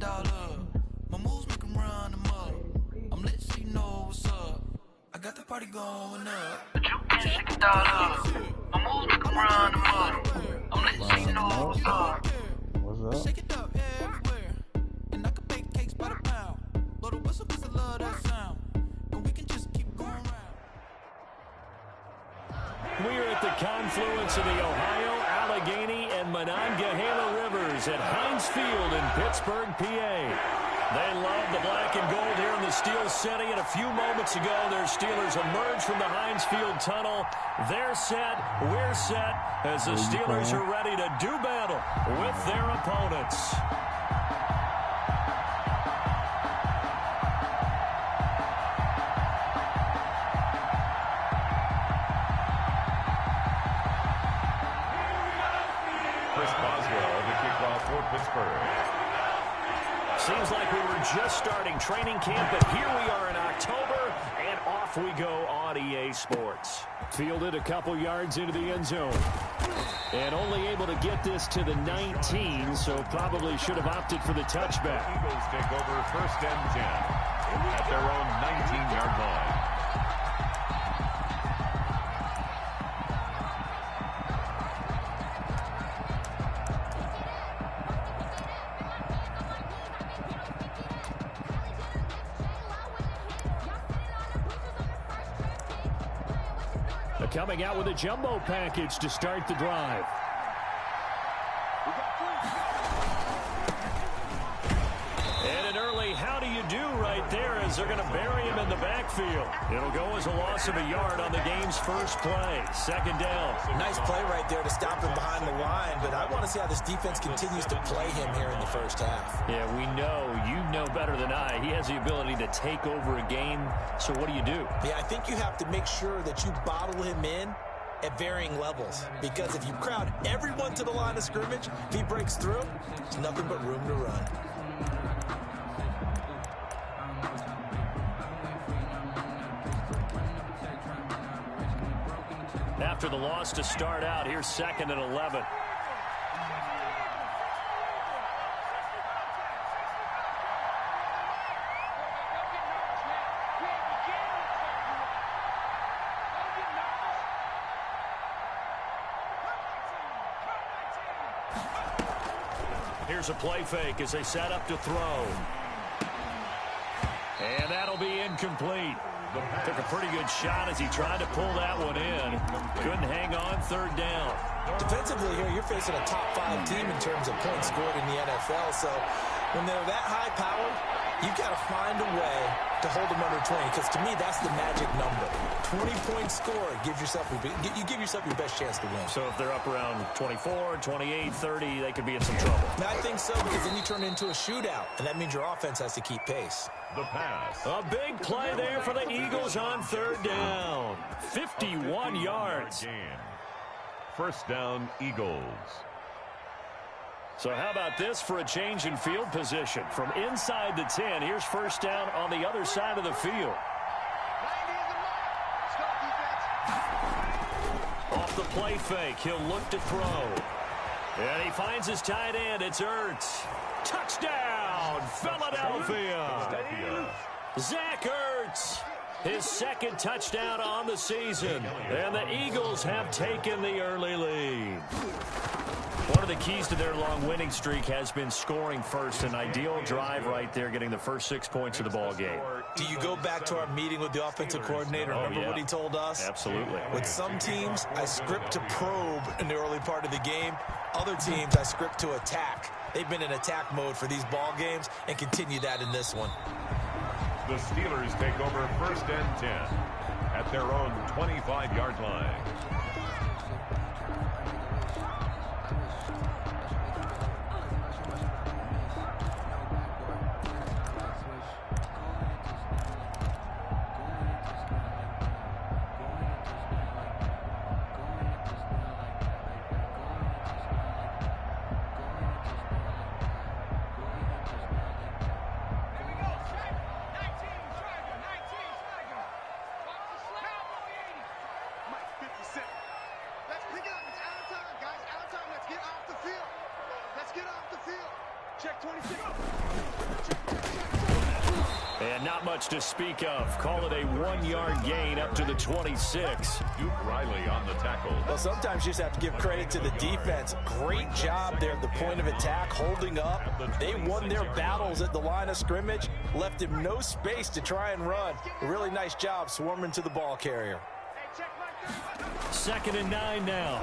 it all up. My moves make them run them up. I'm lit so you know what's up. I got the party going up. But you can't shake it all up. My moves make them run them up. I'm lit so you know what's up. What's up? Shake it up everywhere. And I can bake cakes by the pound. Blow the whistle cause I love that sound. And we can just keep going round. We're at the confluence of the Ohio, Allegheny, and Monongahela Rivers at Heinz Field in Pittsburgh, PA. They love the black and gold here in the Steel City, and a few moments ago, their Steelers emerged from the Heinz Field tunnel. They're set, we're set, as the Steelers are ready to do battle with their opponents. Seems like we were just starting training camp, but here we are in October, and off we go on EA Sports. Fielded a couple yards into the end zone. And only able to get this to the 19, so probably should have opted for the touchback. Eagles take over 1st and 10 at their own 19-yard line. Coming out with a jumbo package to start the drive. And an early how do you do right there as they're going to bury him in the backfield. It'll go as a loss of a yard on the game's first play. 2nd down. Nice play right there to stop him behind the line, but I want to see how this defense continues to play him here in the first half. Yeah, we know, you know better than I, he has the ability to take over a game. So what do you do? Yeah, I think you have to make sure that you bottle him in at varying levels, because if you crowd everyone to the line of scrimmage, if he breaks through, there's nothing but room to run. After the loss to start out, here's 2nd and 11. Here's a play fake as they set up to throw. And that'll be incomplete. Took a pretty good shot as he tried to pull that one in. Couldn't hang on 3rd down. Defensively here, you're facing a top 5 team in terms of points scored in the NFL. So when they're that high powered, you've got to find a way to hold them under 20, because to me, that's the magic number. 20-point score, you give yourself your best chance to win. So if they're up around 24, 28, 30, they could be in some trouble. I think so, because then you turn it into a shootout, and that means your offense has to keep pace. The pass. A big play there for the Eagles on 3rd down. 51 yards. 1st down, Eagles. So how about this for a change in field position? From inside the 10, here's 1st down on the other side of the field. Off the play fake, he'll look to throw. And he finds his tight end. It's Ertz. Touchdown, Philadelphia. Zach Ertz, his 2nd touchdown on the season. And the Eagles have taken the early lead. One of the keys to their long winning streak has been scoring first. An ideal drive right there, getting the first 6 points of the ball game. Do you go back to our meeting with the offensive coordinator? Remember what he told us? Absolutely. With some teams, I script to probe in the early part of the game. Other teams, I script to attack. They've been in attack mode for these ball games and continue that in this one. The Steelers take over 1st and 10 at their own 25-yard line. And not much to speak of. Call it a 1-yard gain up to the 26. Duke Riley on the tackle. Well, sometimes you just have to give credit to the defense. Great job there at the point of attack, holding up. They won their battles at the line of scrimmage, left him no space to try and run. A really nice job swarming to the ball carrier. 2nd and 9 now.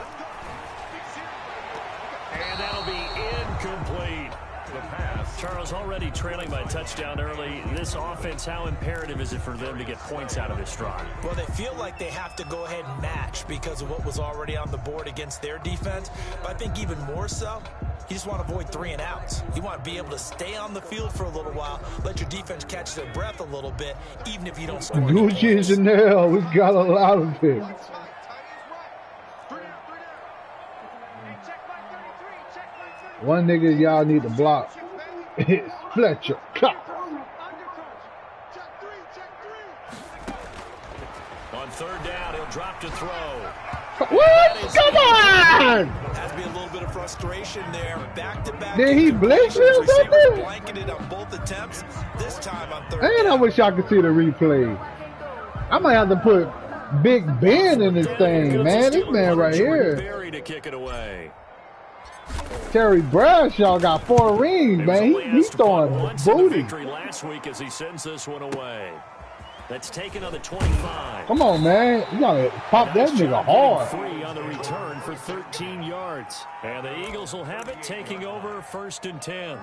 And that'll be incomplete. The pass. Charles, already trailing by a touchdown early. This offense, how imperative is it for them to get points out of this drive? Well, they feel like they have to go ahead and match because of what was already on the board against their defense. But I think even more so, you just want to avoid 3 and outs. You want to be able to stay on the field for a little while, let your defense catch their breath a little bit, even if you don't score any points. Gucci and Chanel, we got a lot of it. One nigga y'all need to block. It's Fletcher. On 3rd down, he'll drop to throw. What? Come on! Has to be a little bit of frustration there. Back-to-back. Did he blitz me or something? Blanketed on both attempts. This time on 3rd And I wish I could see the replay. I might have to put Big Ben in this thing, man. This man right here. To kick it away. Terry Bradshaw got 4 rings, man. He's throwing booty. Victory last week as he sends this one away. That's taken on the 25. Come on, man. You gotta pop that nigga hard. 3 on the return for 13 yards. And the Eagles will have it, taking over 1st and 10.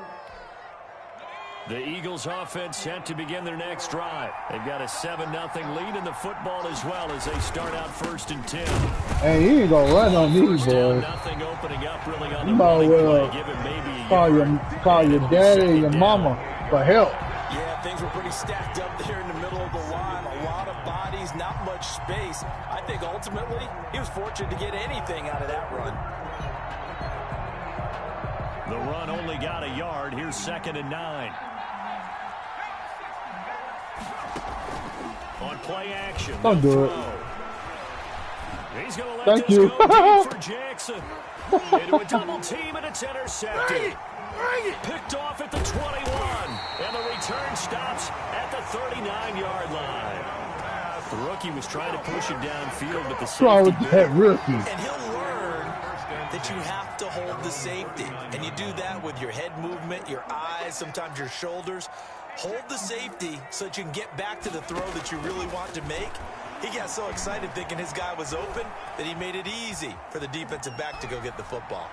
The Eagles offense set to begin their next drive. They've got a 7-0 lead in the football as well as they start out 1st and 10. Hey, he ain't gonna run on these boys. Nothing opening up really on the You might well call your daddy and your mama for help. Yeah, things were pretty stacked up there in the middle of the line. A lot of bodies, not much space. I think ultimately he was fortunate to get anything out of that run. The run only got a yard. Here's 2nd and 9. On play action. Don't do it. He's going to let Thank this you. go deep for Jackson. Into a double team, and it's intercepted. Picked off at the 21. And the return stops at the 39-yard line. The rookie was trying to push it downfield, but the safety With that rookie. And he'll learn that you have to hold the safety. And you do that with your head movement, your eyes, sometimes your shoulders. Hold the safety so that you can get back to the throw that you really want to make. He got so excited thinking his guy was open that he made it easy for the defensive back to go get the football.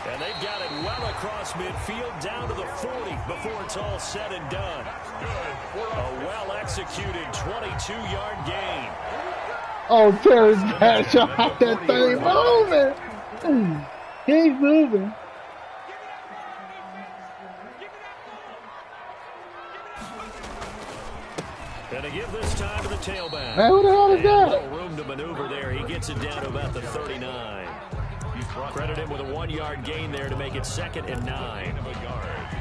And they've got it well across midfield down to the 40 before it's all said and done. A well-executed 22-yard gain. Oh, Terry Bradshaw, that thing moving. He's moving. And to give this time to the tailback. Man, who the hell is that? A little room to maneuver there. He gets it down to about the 39. Credit him with a 1-yard gain there to make it 2nd and 9.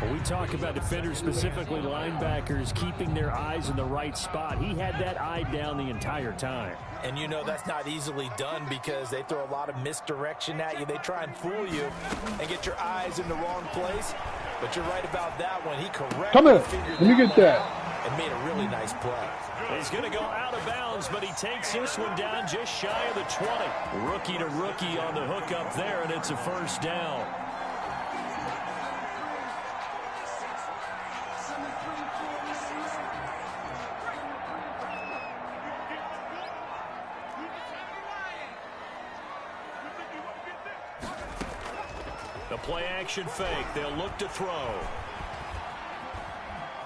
When we talk about defenders, specifically linebackers, keeping their eyes in the right spot, he had that eye down the entire time. And you know that's not easily done because they throw a lot of misdirection at you. They try and fool you and get your eyes in the wrong place. But you're right about that one. He correctly Come here. figured Let me get that. out and made a really nice play. He's going to go out of bounds, but he takes this one down just shy of the 20. Rookie to rookie on the hook up there, and it's a 1st down. The play action fake. They'll look to throw.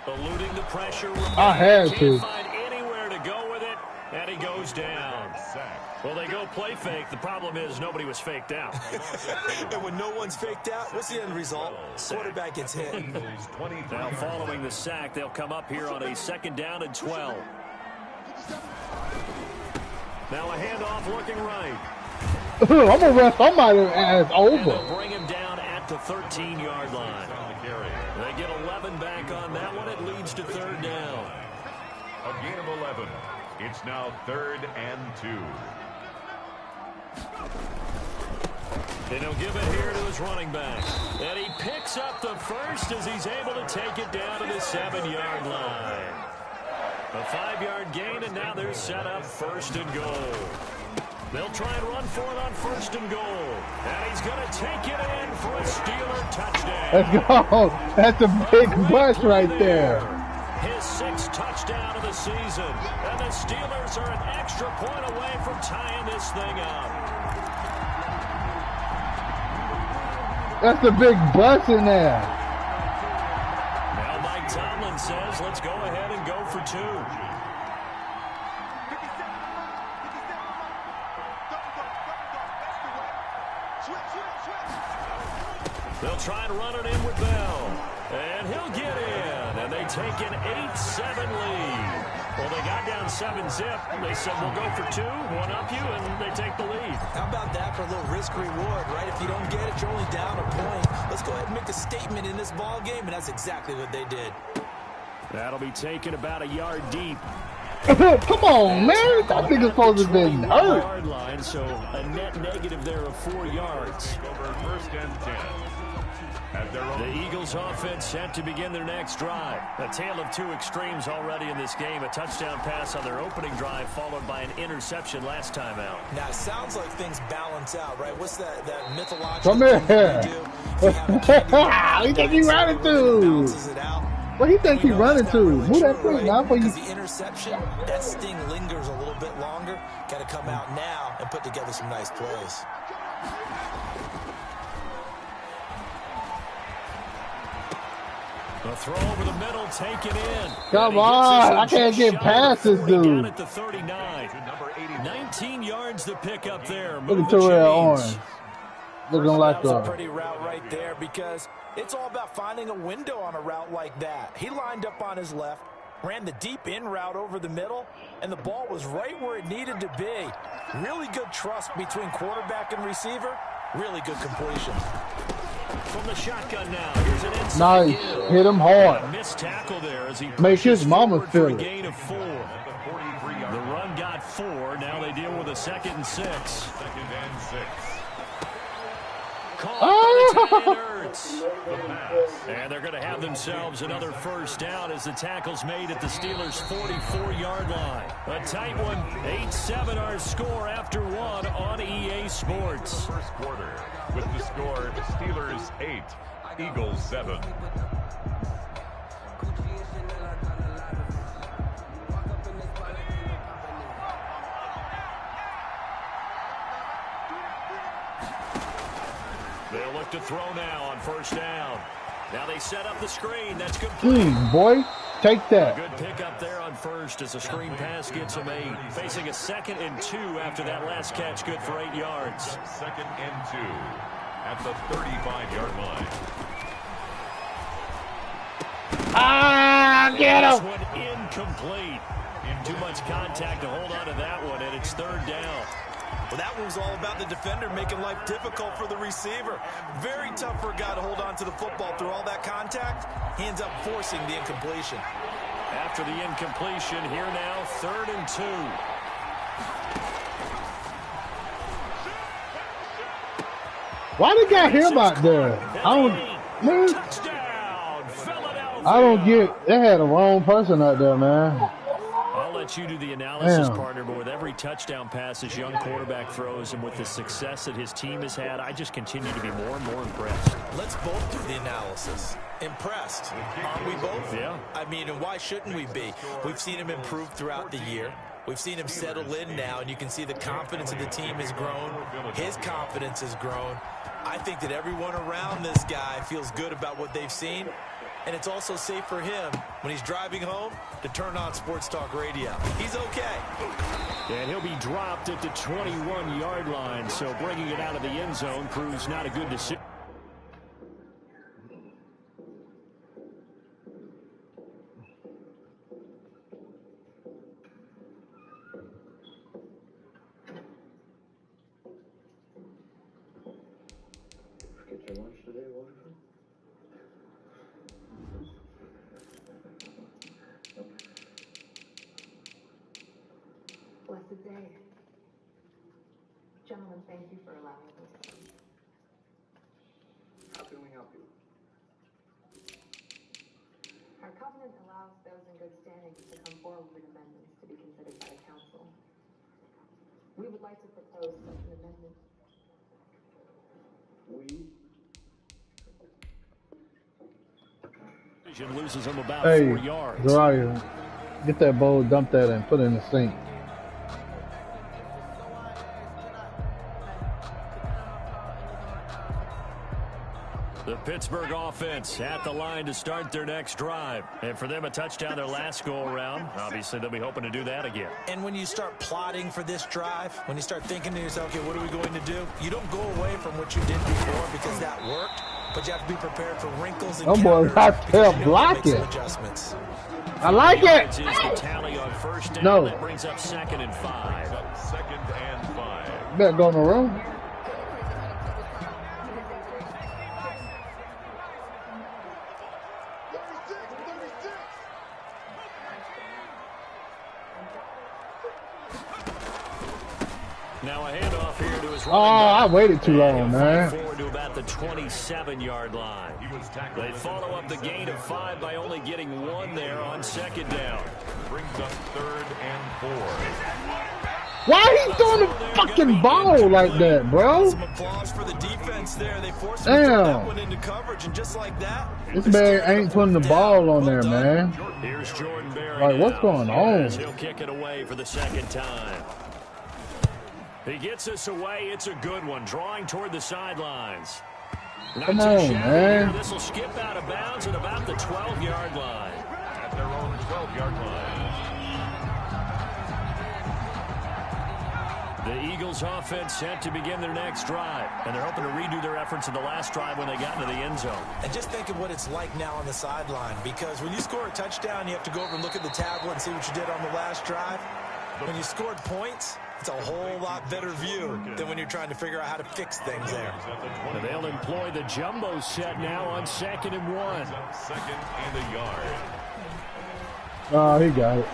Eluding the pressure. I had to. Can't find anywhere to go with it, and he goes down. Well, they go play fake. The problem is nobody was faked out. And when no one's faked out, what's the end result? Quarterback gets hit. Now following the sack, they'll come up here on a 2nd down and 12. Now a handoff looking right. I'm going to run somebody ass And over. they'll bring him down at the 13-yard line. They get 11 back on that one. It leads to 3rd down. A gain of 11. It's now 3rd and 2. And he'll give it here to his running back. And he picks up the first as he's able to take it down to the 7-yard line. A 5-yard gain, and now they're set up 1st and goal. They'll try and run for it on 1st and goal. And he's going to take it in for a Steeler touchdown. Let's go. That's a big bust right there. His 6th touchdown of the season. And the Steelers are an extra point away from tying this thing up. That's a big bust in there. Now Mike Tomlin says, let's go ahead and go for 2. They'll try and run it in with Bell. And he'll get in. And they take an 8-7 lead. Well, they got down 7-zip. They said, we'll go for 2, one up you, and they take the lead. How about that for a little risk-reward, right? If you don't get it, you're only down a point. Let's go ahead and make a statement in this ball game, and that's exactly what they did. That'll be taken about a yard deep. Come on, man. I think it's supposed to have been hurt. Yard line, so a net negative there of 4 yards. Over 1st and 10. The Eagles offense set to begin their next drive. A tale of 2 extremes already in this game. A touchdown pass on their opening drive followed by an interception last time out. Now, it sounds like things balance out, right? What's that mythological Come thing here. that you do? He think he running to. What he think he running to? Move that quick now for you. Because the interception, that sting lingers a little bit longer. Got to come out now and put together some nice plays. A throw over the middle, taken in. Come on, I can't get past this dude. Down at the 39. 19 yards to pick up there. Look at Terrell Owens. Looking like that was a pretty route right there because it's all about finding a window on a route like that. He lined up on his left, ran the deep in route over the middle, and the ball was right where it needed to be. Really good trust between quarterback and receiver. Really good completion. From the shotgun now, here's an inside nice. give. Hit him hard. A missed tackle there as he Make his mama feel a it. gain of 4. The run got 4. Now they deal with a 2nd and 6. 2nd and 6. And they're going to have themselves another 1st down as the tackle's made at the Steelers' 44-yard line. A tight one, 8-7 our score after 1 on EA Sports. First quarter with the score Steelers 8, Eagles 7. They'll look to throw now on 1st down. Now they set up the screen. That's complete. Boy, take that. Good pickup there on 1st as a screen pass gets him 8. Facing a 2nd and 2 after that last catch. Good for 8 yards. 2nd and 2 at the 35-yard line. Ah, get This him. one incomplete. Too much contact to hold on to that one, and it's 3rd down. Well, that one was all about the defender making life difficult for the receiver. Very tough for a guy to hold on to the football through all that contact. He ends up forcing the incompletion. After the incompletion, here now, 3rd and 2. Why they got him out there? Man, Touchdown, Philadelphia. I don't get. They had the wrong person out there, man. I'll let you do the analysis, Damn. partner, but with every touchdown pass this young quarterback throws and with the success that his team has had, I just continue to be more and more impressed. Let's both do the analysis. Impressed. Aren't we both? Yeah. I mean, and why shouldn't we be? We've seen him improve throughout the year. We've seen him settle in now, and you can see the confidence of the team has grown. His confidence has grown. I think that everyone around this guy feels good about what they've seen. And it's also safe for him when he's driving home to turn on Sports Talk Radio. He's okay. And he'll be dropped at the 21-yard line, so bringing it out of the end zone proves not a good decision. Get your lunch today, Walter? Blessed day. Gentlemen, thank you for allowing me to. help you? Our covenant allows those in good standing to come forward with amendments to be considered by the council. We would like to propose such an amendment. Loses him about Hey, 4 yards. Zariah, get that bowl, dump that, and put it in the sink. The Pittsburgh offense at the line to start their next drive. And for them, a touchdown their last go-around. Obviously, they'll be hoping to do that again. And when you start plotting for this drive, when you start thinking to yourself, okay, what are we going to do? You don't go away from what you did before because that worked, but you have to be prepared for wrinkles and boy, I fell blocking. Adjustments. I like it. Is the tally on first down. No. That brings up 2nd and 5. 2nd and 5. Better go in the room. Now a handoff here to his Oh, running back. I waited too long, And man. forward to about the 27-yard line. They follow up the gain of 5 by only getting 1 there on 2nd down. Brings up 3rd and 4. Why he throwing the fucking ball like that, bro? Some applause for the defense there. They forced Damn. him to turn that one into coverage, and just like that, This man ain't putting the ball on there, man. Here's Jordan Berry. Like, what's now, going on? as he'll kick it away for the 2nd time. He gets this away. It's a good one. Drawing toward the sidelines. Come on, man. This will skip out of bounds at about the 12-yard line. At their own 12-yard line. The Eagles offense set to begin their next drive. And they're hoping to redo their efforts in the last drive when they got into the end zone. and just think of what it's like now on the sideline, because when you score a touchdown, you have to go over and look at the tablet and see what you did on the last drive. When you scored points, it's a whole lot better view than when you're trying to figure out how to fix things there. And they'll employ the jumbo set now on 2nd and 1. 2nd and a yard. Oh, he got it.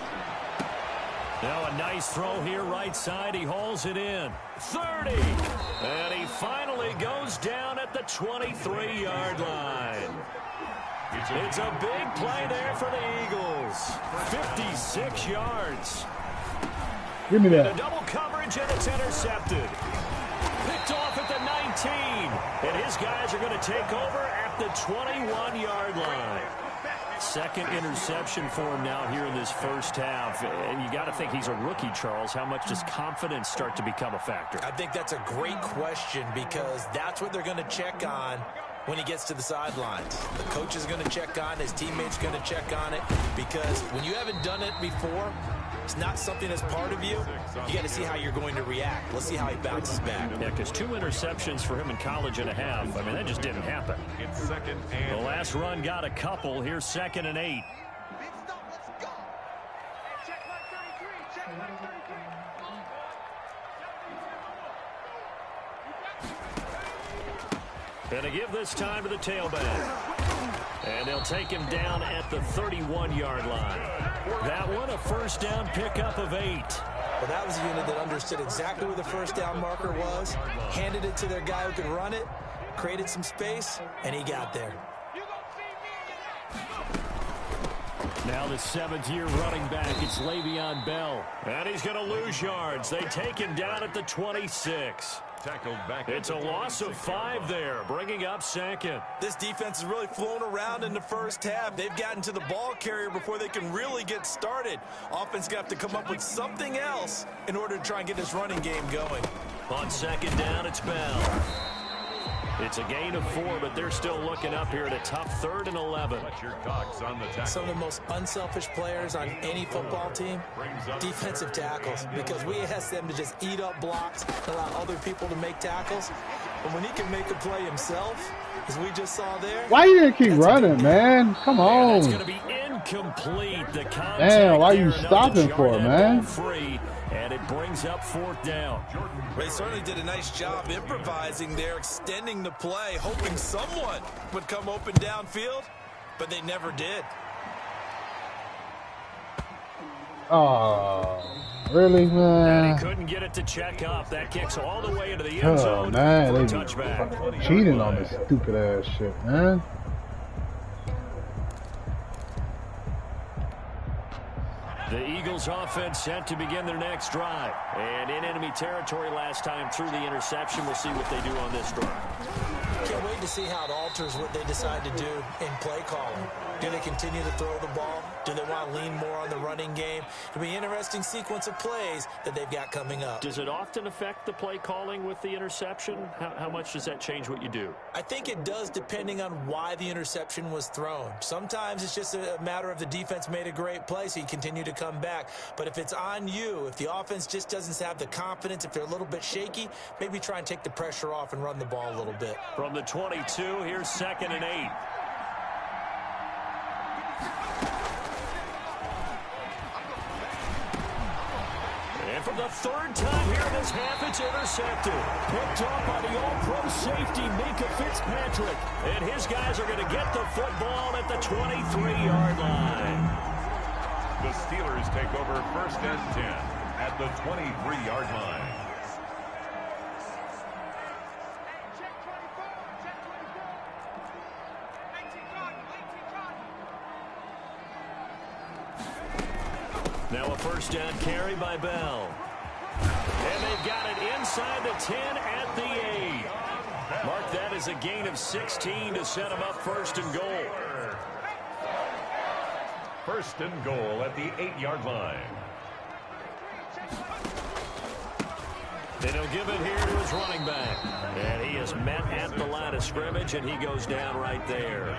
Now a nice throw here right side. He hauls it in. 30. And he finally goes down at the 23-yard line. It's a big play there for the Eagles. 56 yards. Give me The that. double coverage, and it's intercepted. Picked off at the 19. And his guys are going to take over at the 21-yard line. 2nd interception for him now here in this first half. And you got to think he's a rookie, Charles. How much does confidence start to become a factor? I think that's a great question, because that's what they're going to check on when he gets to the sidelines. The coach is going to check on it. His teammates going to check on it, because when you haven't done it before, it's not something that's part of you. You got to see how you're going to react. Let's see how he bounces back. Yeah, because 2 interceptions for him in college and a half. I mean, that just didn't happen. It's 2nd The and last run got a couple. Here's 2nd and 8. And to give this time to the tailback. And they'll take him down at the 31-yard line. That one, a first down pickup of 8. Well, that was a unit that understood exactly where the first down marker was, handed it to their guy who could run it, created some space, and he got there. Now the 7th-year running back, it's Le'Veon Bell. And he's going to lose yards. They take him down at the 26. tackled back. It's a loss of 5 there, bringing up 2nd. This defense has really flown around in the first half. They've gotten to the ball carrier before they can really get started. Offense got to come up with something else in order to try and get this running game going. On 2nd down, it's Bell. It's a gain of 4, but they're still looking up here at a tough 3rd and 11. Fletcher Cox on the tackle. Some of the most unselfish players on any football team, defensive tackles, because we ask them to just eat up blocks, allow other people to make tackles. But when he can make a play himself, as we just saw there. Why you didn't keep running, man? Come on. It's going to be incomplete. The contact. Damn, why there, you enough stopping to for, jar that man? ball free, and it brings up 4th down. They certainly did a nice job improvising there, extending the play, hoping someone would come open downfield, but they never did. Oh, Really, And man? he couldn't get it to check up. That kicks all the way into the end zone for a Man, they touchback. cheating on this stupid ass shit, man. The Eagles offense set to begin their next drive. And in enemy territory last time through the interception. We'll see what they do on this drive. Can't wait to see how it alters what they decide to do in play calling. Do they continue to throw the ball? Do they want to lean more on the running game? It'll be an interesting sequence of plays that they've got coming up. Does it often affect the play calling with the interception? How much does that change what you do? I think it does depending on why the interception was thrown. Sometimes it's just a matter of the defense made a great play, so you continue to come back. But if it's on you, if the offense just doesn't have the confidence, if they're a little bit shaky, maybe try and take the pressure off and run the ball a little bit. From the 22, here's 2nd and 8. And for the 3rd time here in this half, it's intercepted. Picked off by the all-pro safety, Minka Fitzpatrick. And his guys are going to get the football at the 23-yard line. The Steelers take over 1st and 10 at the 23-yard line. Now a 1st down carry by Bell. And they've got it inside the 10 at the 8. Mark that as a gain of 16 to set them up 1st and goal. 1st and goal at the 8-yard line. Then he'll give it here to his running back. And he is met at the line of scrimmage, and he goes down right there.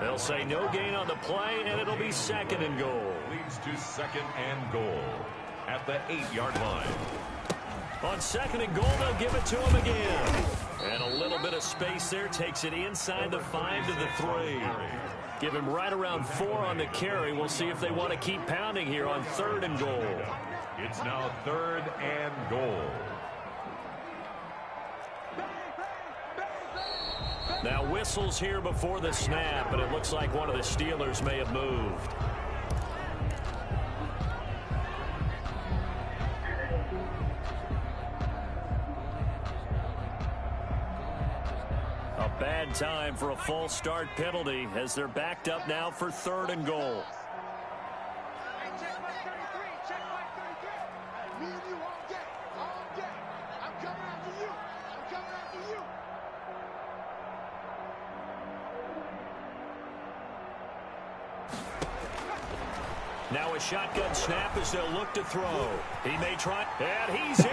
They'll say no gain on the play, and it'll be 2nd and goal. Leads to 2nd and goal at the 8-yard line. On 2nd and goal, they'll give it to him again. And a little bit of space there takes it inside the 5 to the 3. Give him right around 4 on the carry. We'll see if they want to keep pounding here on 3rd and goal. It's now 3rd and goal. Now whistles here before the snap, and it looks like one of the Steelers may have moved. A bad time for a false start penalty as they're backed up now for 3rd and goal. Now a shotgun snap as they'll look to throw. He may try, and he's in.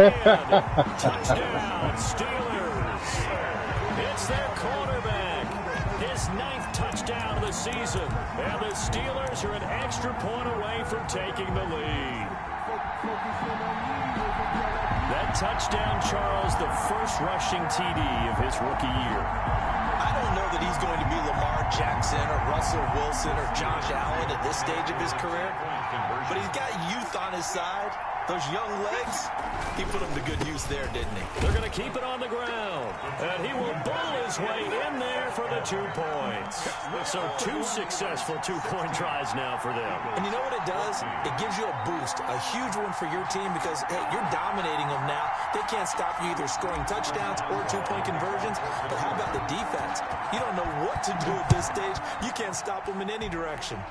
Touchdown, Steelers. It's their quarterback. His 9th touchdown of the season. And the Steelers are an extra point away from taking the lead. That touchdown, Charles, the first rushing TD of his rookie year. I don't know that he's going to be Lamar Jackson or Russell Wilson or Josh Allen at this stage of his career, but he's got youth on his side. Those young legs, he put them to good use there, didn't he? They're going to keep it on the ground, and he will bowl his way in there for the 2 points. So 2 successful 2-point tries now for them. And you know what it does? It gives you a boost, a huge one for your team because, hey, you're dominating them now. They can't stop you either scoring touchdowns or 2-point conversions. But how about the defense? You don't know what to do at this stage. You can't stop them in any direction.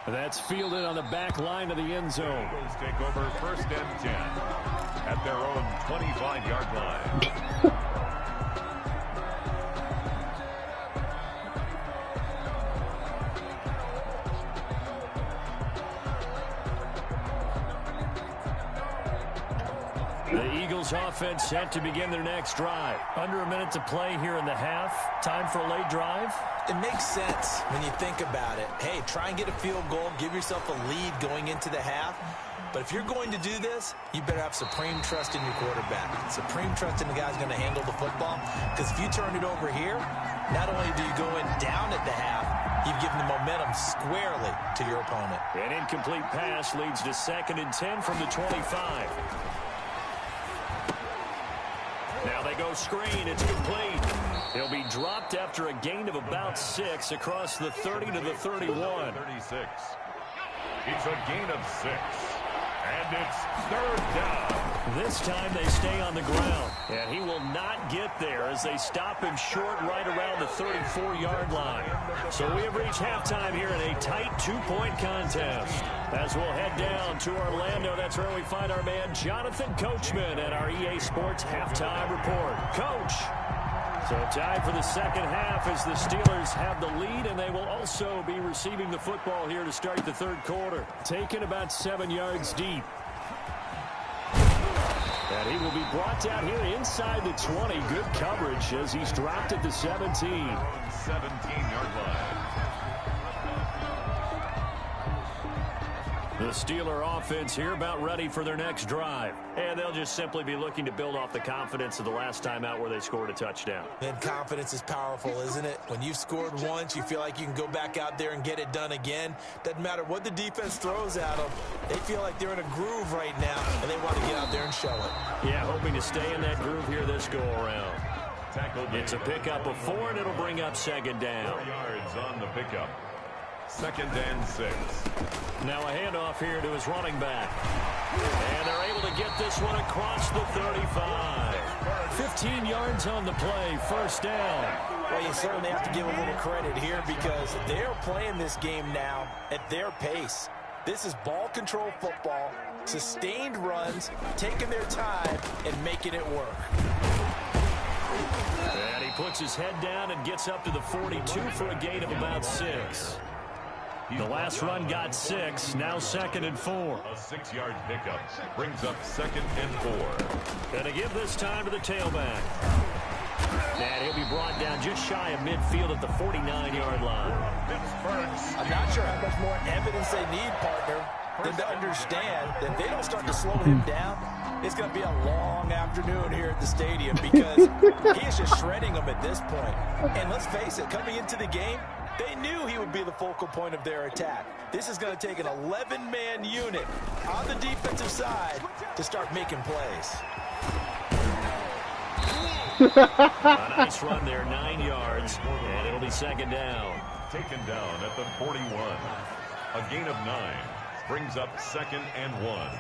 That's fielded on the back line of the end zone. Eagles take over 1st and 10 at their own 25-yard line. The Eagles offense set to begin their next drive. Under a minute to play here in the half. Time for a late drive. It makes sense when you think about it. Hey, try and get a field goal. Give yourself a lead going into the half. But if you're going to do this, you better have supreme trust in your quarterback. Supreme trust in the guy's going to handle the football. Because if you turn it over here, not only do you go in down at the half, you've given the momentum squarely to your opponent. An incomplete pass leads to 2nd and 10 from the 25. Now they go screen. It's complete. He'll be dropped after a gain of about 6 across the 30 to the 31. 36. It's a gain of 6. And it's third down. This time they stay on the ground, and he will not get there as they stop him short right around the 34-yard line. So we have reached halftime here in a tight 2-point contest. As we'll head down to Orlando, that's where we find our man Jonathan Coachman at our EA Sports Halftime Report. Coach. So time for the second half as the Steelers have the lead, and they will also be receiving the football here to start the third quarter. Taken about 7 yards deep. And he will be brought down here inside the 20. Good coverage as he's dropped at the 17. 17-yard line. The Steeler offense here about ready for their next drive. And they'll just simply be looking to build off the confidence of the last time out where they scored a touchdown. And confidence is powerful, isn't it? When you've scored once, you feel like you can go back out there and get it done again. Doesn't matter what the defense throws at them. They feel like they're in a groove right now, and they want to get out there and show it. Yeah, hoping to stay in that groove here this go-around. It's a pickup of 4, and it'll bring up second down. 4 yards on the pickup. 2nd and 6. Now a handoff here to his running back. And they're able to get this one across the 35. 15 yards on the play, first down. Well, you certainly have to give a little credit here because they're playing this game now at their pace. This is ball control football, sustained runs, taking their time, and making it work. And he puts his head down and gets up to the 42 for a gain of about 6. The last run got 6, now 2nd and 4. A 6-yard pickup brings up 2nd and 4. Going to give this time to the tailback. And he'll be brought down just shy of midfield at the 49-yard line. I'm not sure how much more evidence they need, partner, than to understand that if they don't start to slow him down, it's going to be a long afternoon here at the stadium because he is just shredding them at this point. And let's face it, coming into the game, they knew he would be the focal point of their attack. This is going to take an 11-man unit on the defensive side to start making plays. A nice run there, 9 yards, and it'll be second down. Taken down at the 41. A gain of 9 brings up 2nd and 1.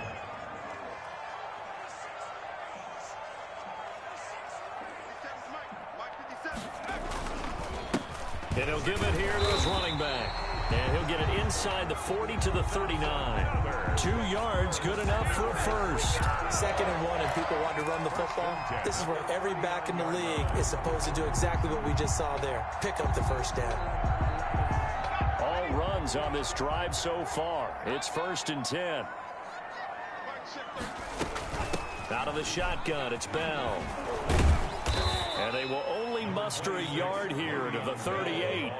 And he'll give it here to his running back. And he'll get it inside the 40 to the 39. 2 yards, good enough for a first. 2nd and 1, and people want to run the football. This is where every back in the league is supposed to do exactly what we just saw there. Pick up the first down. All runs on this drive so far. It's 1st and 10. Out of the shotgun, it's Bell. And they will only muster a yard here to the 38.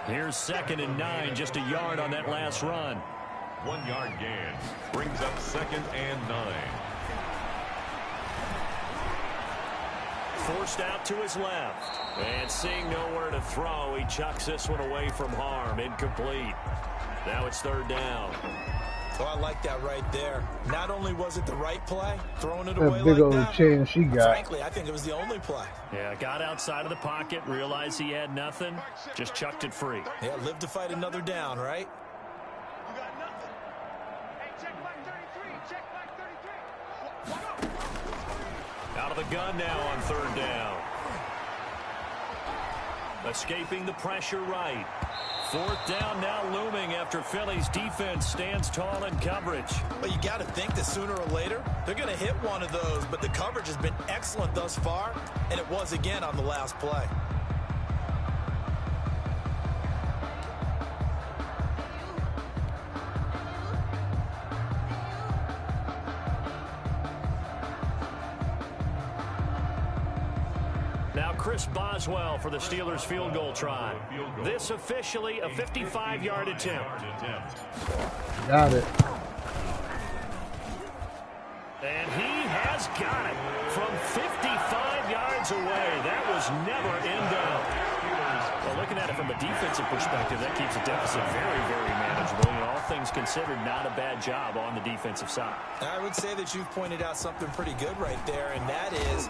Here's 2nd and 9, just a yard on that last run. 1 yard gain brings up 2nd and 9. Forced out to his left. And seeing nowhere to throw, he chucks this one away from harm. Incomplete. Now it's 3rd down. Oh, I like that right there. Not only was it the right play, throwing it That away big like old that, chain she got. frankly, I think it was the only play. Yeah, got outside of the pocket, realized he had nothing, just chucked it free. Yeah, live to fight another down, right? You got nothing. Hey, check back 33. Check back 33. Out of the gun now on 3rd down. Escaping the pressure right. 4th down now looming after Philly's defense stands tall in coverage. But you got to think that sooner or later, they're going to hit one of those. But the coverage has been excellent thus far, and it was again on the last play. Now Chris Boswell for the Steelers field goal try. This officially a 55-yard attempt. Got it. And he has got it from 55 yards away. That was never in doubt. Well, looking at it from from a defensive perspective, that keeps the deficit very, very manageable. You know, all things considered, not a bad job on the defensive side. I would say that you've pointed out something pretty good right there, and that is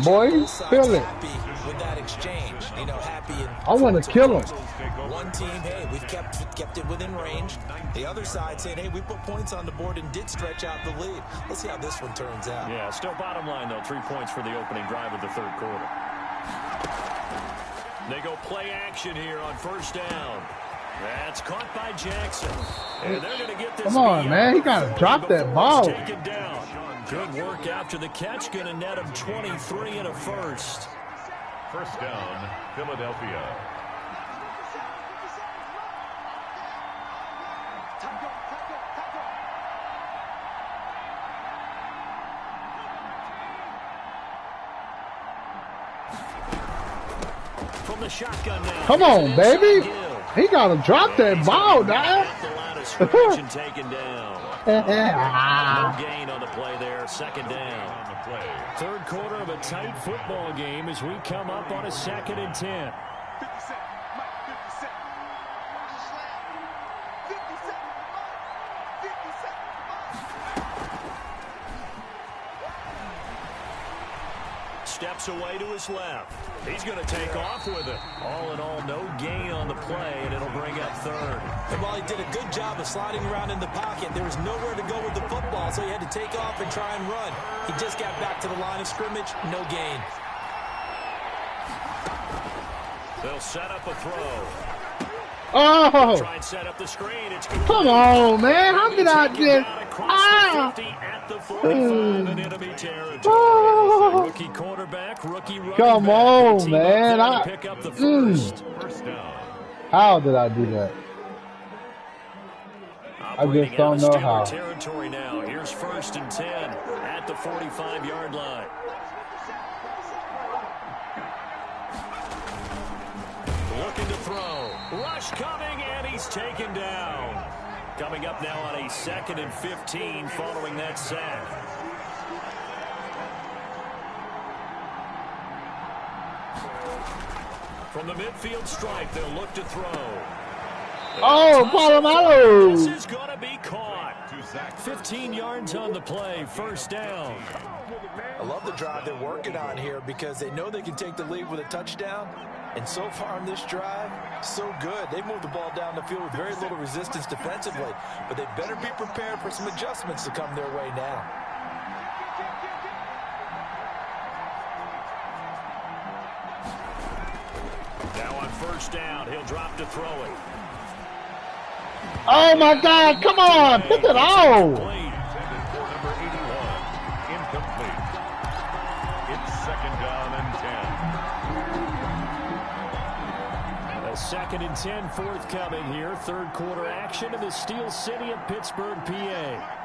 boy, feel it. happy with that exchange. You know, happy. I want to kill him. One team, hey, we've kept it within range. The other side saying, hey, we put points on the board and did stretch out the lead. Let's see how this one turns out. Yeah, still bottom line, though, 3 points for the opening drive of the third quarter. They go play action here on first down. That's caught by Jackson. And they're going to get this. Come on, man. He got to drop that ball. Taken down. Good work after the catch. Going to net him 23 and a first. First down, Philadelphia. From the shotgun now. Come on, baby. He got to drop that ball, now. Taken down. No gain on the play there. Second down. Third quarter of a tight football game as we come up on a 2nd and 10. 50 Cent, Mike, 50 Cent. 50 Cent, Mike, 50 Cent, Mike. Steps away to his left. He's going to take off with it. All in all, no gain on the play, and it'll bring up third. And while he did a good job of sliding around in the pocket, there was nowhere to go with the football, so he had to take off and try and run. He just got back to the line of scrimmage, no gain. They'll set up a throw. Oh! Try and set up the screen. It's come on, man. How did I just... Ah! At the 45 in enemy territory. Oh. Rookie quarterback, rookie running come back. on, man. I pick up the first. First down. How did I do that? I just don't know how. Territory now. Here's 1st and 10 at the 45-yard line. Looking to throw. Rush coming, and he's taken down. Coming up now on a 2nd and 15 following that sack. From the midfield stripe, they'll look to throw. Oh, Palomalo! This is going to be caught. 15 yards on the play, first down. I love the drive they're working on here because they know they can take the lead with a touchdown. And so far on this drive, so good. They moved the ball down the field with very little resistance defensively. But they better be prepared for some adjustments to come their way now. Now on first down, he'll drop to throw it. Oh, my God. Come on. Pick it off. Number 81, incomplete. It's 2nd down and 10. A 2nd and 10 forthcoming here. Third quarter action in the Steel City of Pittsburgh, PA.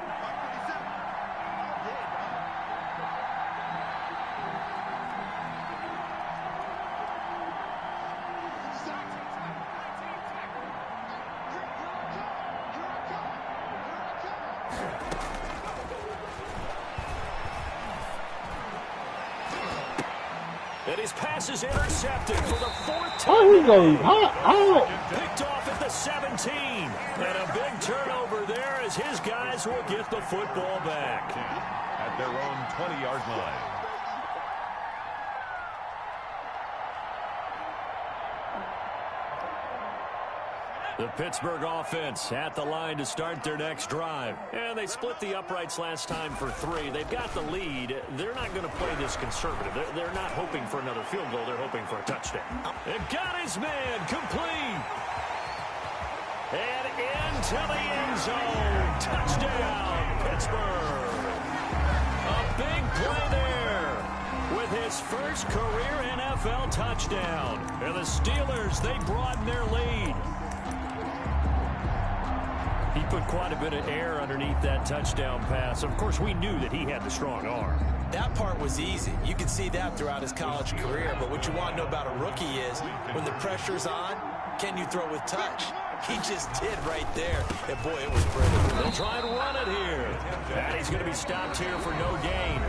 And his pass is intercepted for the 4th time. Oh, he goes. Picked off at the 17. And a big turnover there as his guys will get the football back. At their own 20-yard line. The Pittsburgh offense at the line to start their next drive. And they split the uprights last time for 3. They've got the lead. They're not going to play this conservative. They're not hoping for another field goal. They're hoping for a touchdown. They've got his man complete. And into the end zone. Touchdown, Pittsburgh. A big play there with his first career NFL touchdown. And the Steelers, they broaden their lead. He put quite a bit of air underneath that touchdown pass. Of course, we knew that he had the strong arm. That part was easy. You can see that throughout his college career. But what you want to know about a rookie is when the pressure's on, can you throw with touch? He just did right there. And, boy, it was brilliant. They'll try and run it here. And he's going to be stopped here for no gain.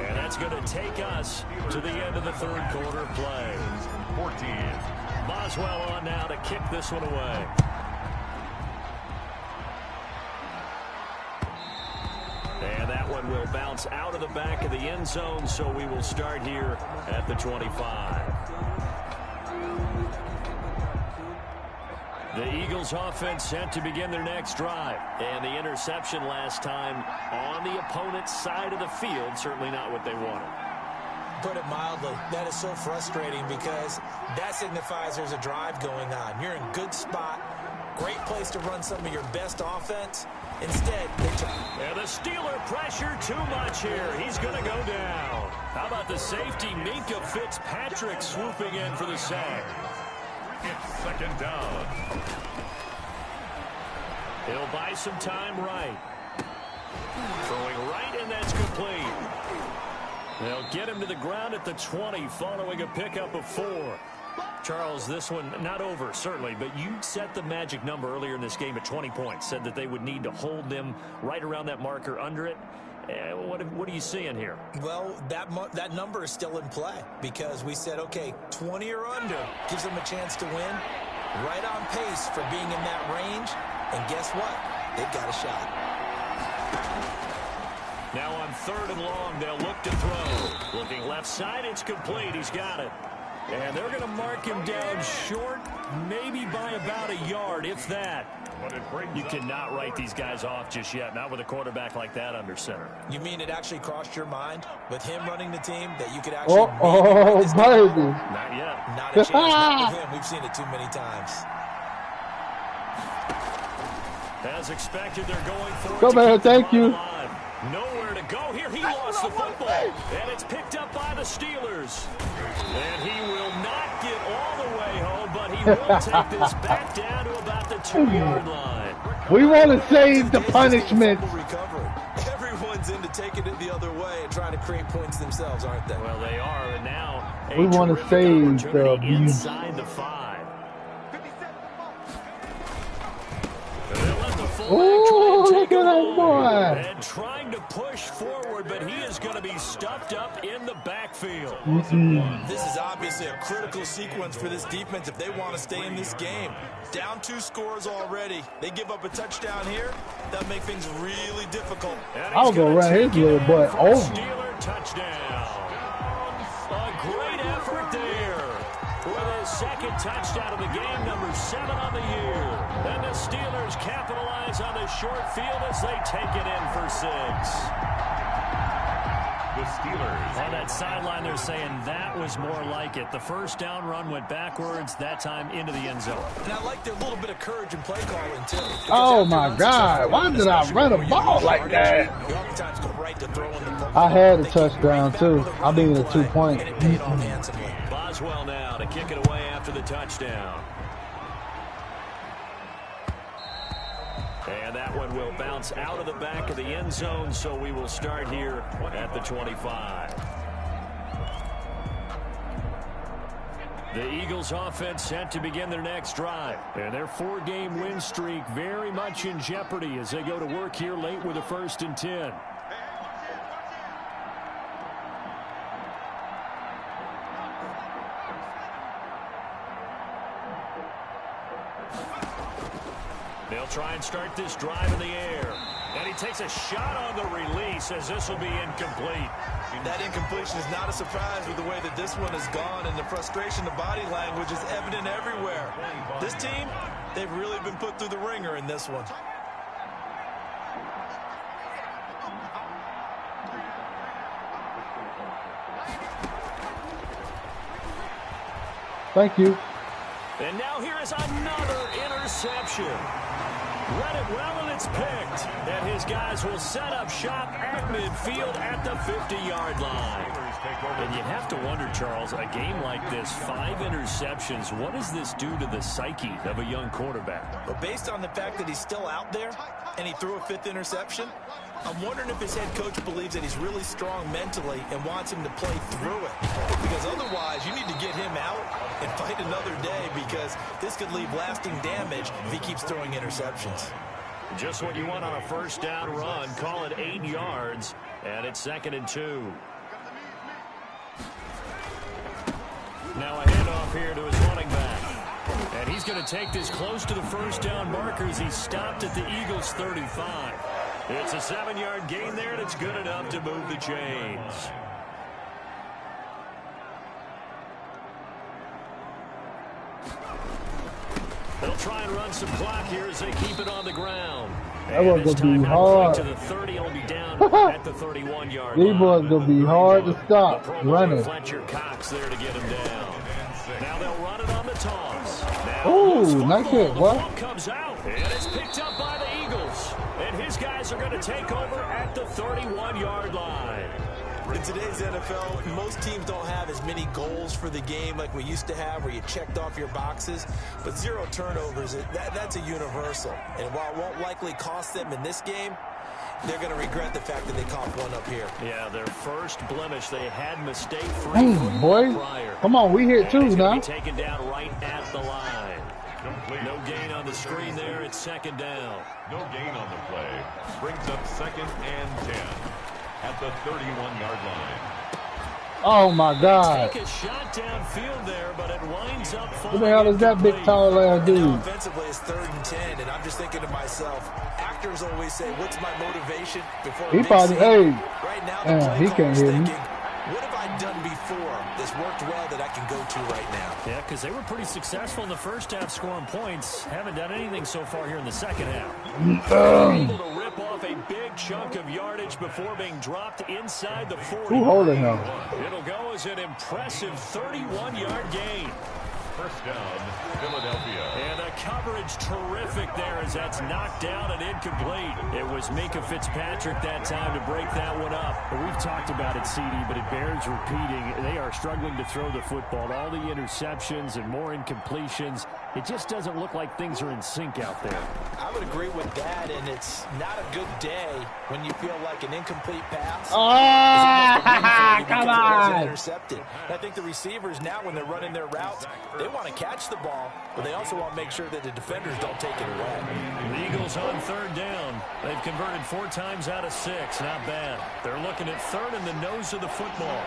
And that's going to take us to the end of the third quarter play. 14. Moss Boswell on now to kick this one away. And that one will bounce out of the back of the end zone, so we will start here at the 25. The Eagles offense set to begin their next drive. And the interception last time on the opponent's side of the field, certainly not what they wanted. Put it mildly, that is so frustrating because that signifies there's a drive going on. You're in a good spot, great place to run some of your best offense. Instead, and the Steeler pressure too much here. He's going to go down. How about the safety, Minka Fitzpatrick, swooping in for the sack? It's second down. He'll buy some time right. Throwing right, and that's complete. They'll get him to the ground at the 20 following a pickup of 4. Charles, this one not over, certainly, but you set the magic number earlier in this game at 20 points, said that they would need to hold them right around that marker under it. What are you seeing here? Well, that number is still in play because we said, okay, 20 or under gives them a chance to win. Right on pace for being in that range. And guess what? They've got a shot. Now on 3rd and long, they'll look to throw. Looking left side, it's complete. He's got it. And they're going to mark him down short, maybe by about a yard, if that. You cannot write these guys off just yet, not with a quarterback like that under center. You mean it actually crossed your mind with him running the team that you could baby. actually Not yet. Not a chance. Not with him. We've seen it too many times. As expected, they're going for it. Go, man. Thank you. Nowhere to go here. He lost the football. And it's picked up by the Steelers. And he will not get all the way home, but he will take this back down to about the 2-yard line. We want to save the punishment. Everyone's into taking it the other way and trying to create points themselves, aren't they? Well, they are. And now we want to save the inside the 5. Oh, look at that boy. And trying to push forward, but he is going to be stuffed up in the backfield. This is obviously a critical sequence for this defense if they want to stay in this game. Down 2 scores already. They give up a touchdown here. That'll make things really difficult. I'll go run his little butt over. Steeler touchdown. A great effort there. With his 2nd touchdown of the game, number 7 on the year. And the Steelers capitalize on the short field as they take it in for 6. The Steelers. On that sideline, they're saying that was more like it. The first down run went backwards, that time into the end zone. And I like their little bit of courage and play calling, too. Oh, my God. Why did I run a ball like that? I had a touchdown, too. I needed a 2-point. Boswell now to kick it away after the touchdown. And that one will bounce out of the back of the end zone, so we will start here at the 25. The Eagles offense set to begin their next drive. And their 4-game win streak very much in jeopardy as they go to work here late with a 1st and 10. They'll try and start this drive in the air. And he takes a shot on the release as this will be incomplete. That incompletion is not a surprise with the way that this one has gone, and the frustration, the body language is evident everywhere. This team, they've really been put through the ringer in this one. Thank you. And now here is another interception. Read it well, and it's picked. And his guys will set up shop at midfield at the 50-yard line. And you have to wonder, Charles, a game like this, 5 interceptions, what does this do to the psyche of a young quarterback? But based on the fact that he's still out there and he threw a 5th interception, I'm wondering if his head coach believes that he's really strong mentally and wants him to play through it. Because otherwise, you need to get him out and fight another day, because this could leave lasting damage if he keeps throwing interceptions. Just what you want on a first down run. Call it 8 yards, and it's 2nd and 2. Now a handoff here to his running back. going to take this close to the first down marker as he stopped at the Eagles' 35. It's a 7-yard gain there, and it's good enough to move the chains. They'll try and run some clock here as they keep it on the ground. That was going to be hard. To the 30, it'll be down at the 31-yard line. These boys going to be hard to stop running. Fletcher Cox there to get him down. Now they'll run it on the toss. Ooh, nice hit, the what? ball comes out, and it's picked up by the Eagles. And his guys are going to take over at the 31-yard line. In today's NFL, most teams don't have as many goals for the game like we used to have where you checked off your boxes. But 0 turnovers, that's a universal. And while it won't likely cost them in this game, they're going to regret the fact that they coughed one up here. Yeah, their first blemish. They had mistake-free Hey, boy. prior. Come on, we hit two now. Be taken down right at the line. No gain on the screen there. It's second down. No gain on the play. Brings up 2nd and 10 at the 31-yard line. Oh, my God. Take a shot downfield there, but it winds up What the hell is that big tall ass dude? Offensively, it's 3rd and 10, and I'm just thinking to myself, actors always say, what's my motivation before He probably, hey, right now, he can't hear me. What have I done before that's worked well that I can go to right now? Yeah, because they were pretty successful in the first half scoring points. Haven't done anything so far here in the second half. Able to rip off a big chunk of yardage before being dropped inside the 40. Who holding him? It'll go as an impressive 31-yard gain. First down, Philadelphia. And the coverage terrific there as that's knocked down and incomplete. It was Minka Fitzpatrick that time to break that one up. But we've talked about it, CD, but it bears repeating. They are struggling to throw the football. All the interceptions and more incompletions. It just doesn't look like things are in sync out there. I would agree with that, and it's not a good day when you feel like an incomplete pass. Come on. Intercepted. I think the receivers now, when they're running their routes, they want to catch the ball, but they also want to make sure that the defenders don't take it away. The Eagles on 3rd down. They've converted 4 times out of 6. Not bad. They're looking at 3rd in the nose of the football.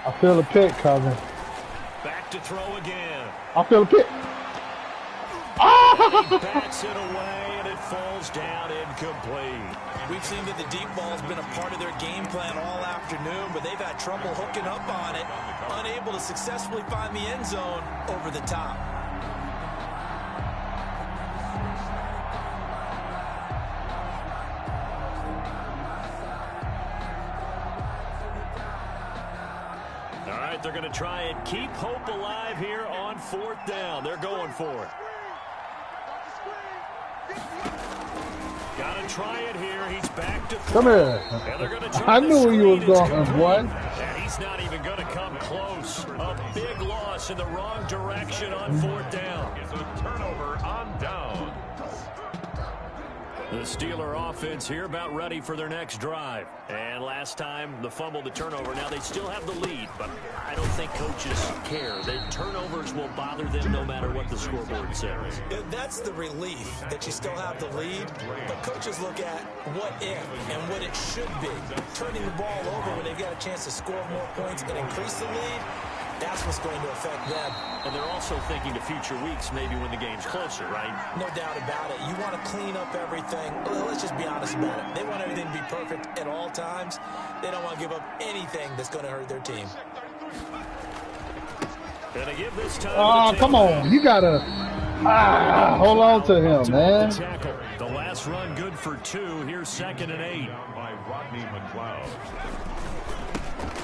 I feel a pick coming. Back to throw again. I feel a pick. He bats it away, and it falls down incomplete. We've seen that the deep ball has been a part of their game plan all afternoon, but they've had trouble hooking up on it, unable to successfully find the end zone over the top. All right, they're going to try and keep hope alive here on 4th down. They're going for it. Got to try it here. He's back to throw. Come here. And they're gonna try I knew where you was going, boy. And he's not even going to come close. A big loss in the wrong direction on 4th down. It's a turnover on down. The Steeler offense here about ready for their next drive. And last time, the fumble, the turnover. Now they still have the lead, but I don't think coaches care. The turnovers will bother them no matter what the scoreboard says. That's the relief that you still have the lead, but coaches look at what if and what it should be. Turning the ball over when they've got a chance to score more points and increase the lead, that's what's going to affect them. And they're also thinking to future weeks, maybe when the game's closer, right? No doubt about it. You want to clean up everything. Well, let's just be honest about it. They want everything to be perfect at all times. They don't want to give up anything that's going to hurt their team. And give this time Oh, come on. You got to hold on to him, man. The last run good for 2. Here's 2nd and 8. By Rodney McLeod.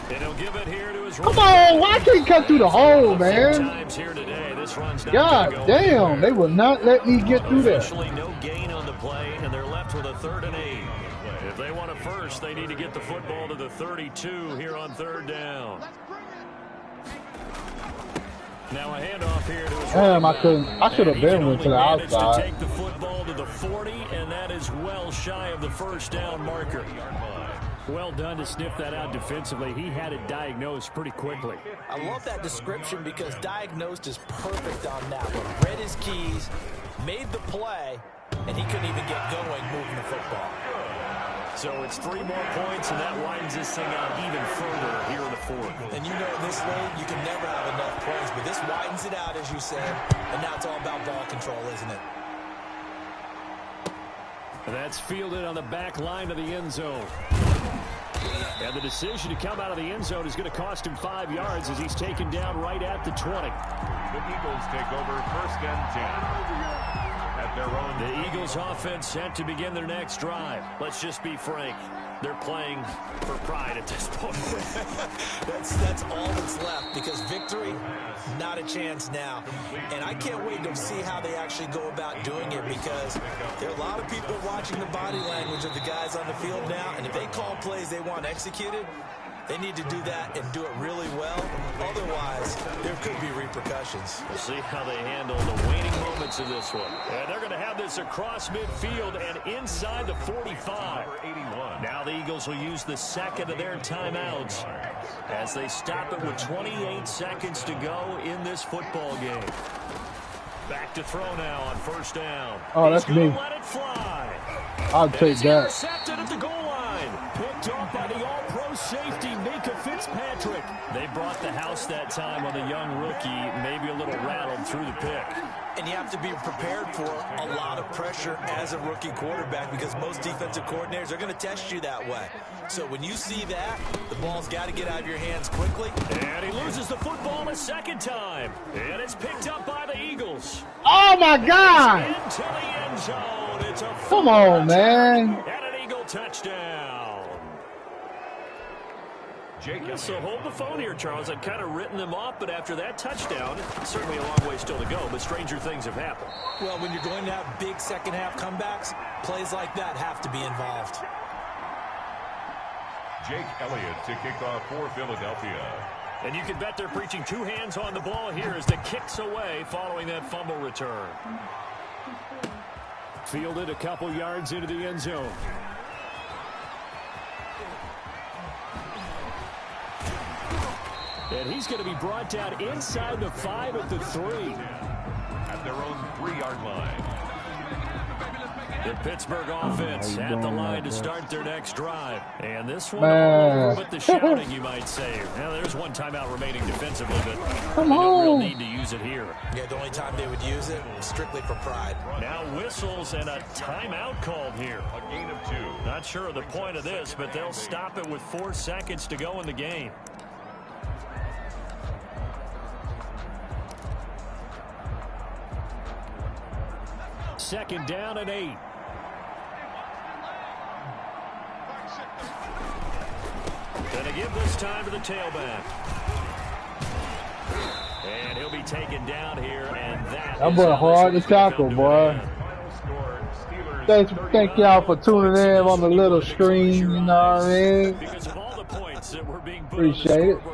And he'll give it here to his Come on. Why can't he cut through the hole, man? Times here today. This run's not God damn. They will not let me get through that. Officially no gain on the play, and they're left with a 3rd and 8. If they want a first, they need to get the football to the 32 here on 3rd down. Now a handoff here to his Damn, I should have been went to the to outside. take the football to the 40, and that is well shy of the first down marker. Well done to sniff that out defensively. He had it diagnosed pretty quickly. I love that description because diagnosed is perfect on that one. Read his keys, made the play, and he couldn't even get going moving the football. So it's 3 more points, and that widens this thing out even further here in the 4th. And you know in this league, you can never have enough points This widens it out, as you said, and now it's all about ball control, isn't it? That's fielded on the back line of the end zone. And the decision to come out of the end zone is going to cost him 5 yards as he's taken down right at the 20. The Eagles take over 1st and 10 at their own. The Eagles offense set to begin their next drive. Let's just be frank. They're playing for pride at this point. that's all that's left, because victory, not a chance now. And I can't wait to see how they actually go about doing it, because there are a lot of people watching the body language of the guys on the field now, and if they call plays they want executed, they need to do that and do it really well. Otherwise, there could be repercussions. We'll see how they handle the waning moments of this one. And they're going to have this across midfield and inside the 45. Now the Eagles will use the second of their timeouts as they stop it with 28 seconds to go in this football game. Back to throw now on 1st down. Oh, that's me. Let it fly. I'll take that. Intercepted at the goal line. Picked off by the all-pro safety, Mika Fitzpatrick. They brought the house that time on the young rookie, maybe a little rattled through the pick. And you have to be prepared for a lot of pressure as a rookie quarterback, because most defensive coordinators are going to test you that way. So when you see that, the ball's got to get out of your hands quickly. And he loses the football a second time. And it's picked up by the Eagles. Oh, my God. Into the end zone. It's a Come on, man. And an Eagle touchdown. So hold the phone here, Charles. I'd kind of written them off, but after that touchdown, certainly a long way still to go, but stranger things have happened. Well, when you're going to have big second-half comebacks, plays like that have to be involved. Jake Elliott to kick off for Philadelphia. And you can bet they're preaching 2 hands on the ball here as the kick's away following that fumble return. Fielded a couple yards into the end zone. And he's going to be brought down inside the 5 at the 3. At their own 3-yard line. The Pittsburgh offense at the line to start their next drive. And this one Man. all over with the shouting, you might say. Now, there's one timeout remaining defensively, but Come they don't on. really need to use it here. Yeah, the only time they would use it was strictly for pride. Now whistles and a timeout called here. A gain of 2. Not sure of the point of this, but they'll stop it with 4 seconds to go in the game. Second down and 8. Gonna give this time to the tailback. And he'll be taken down here, and that That boy hard to tackle, boy. Thank y'all for tuning in on the little screen, you know what I mean? Because of all the points that were being put Appreciate on the it. scoreboard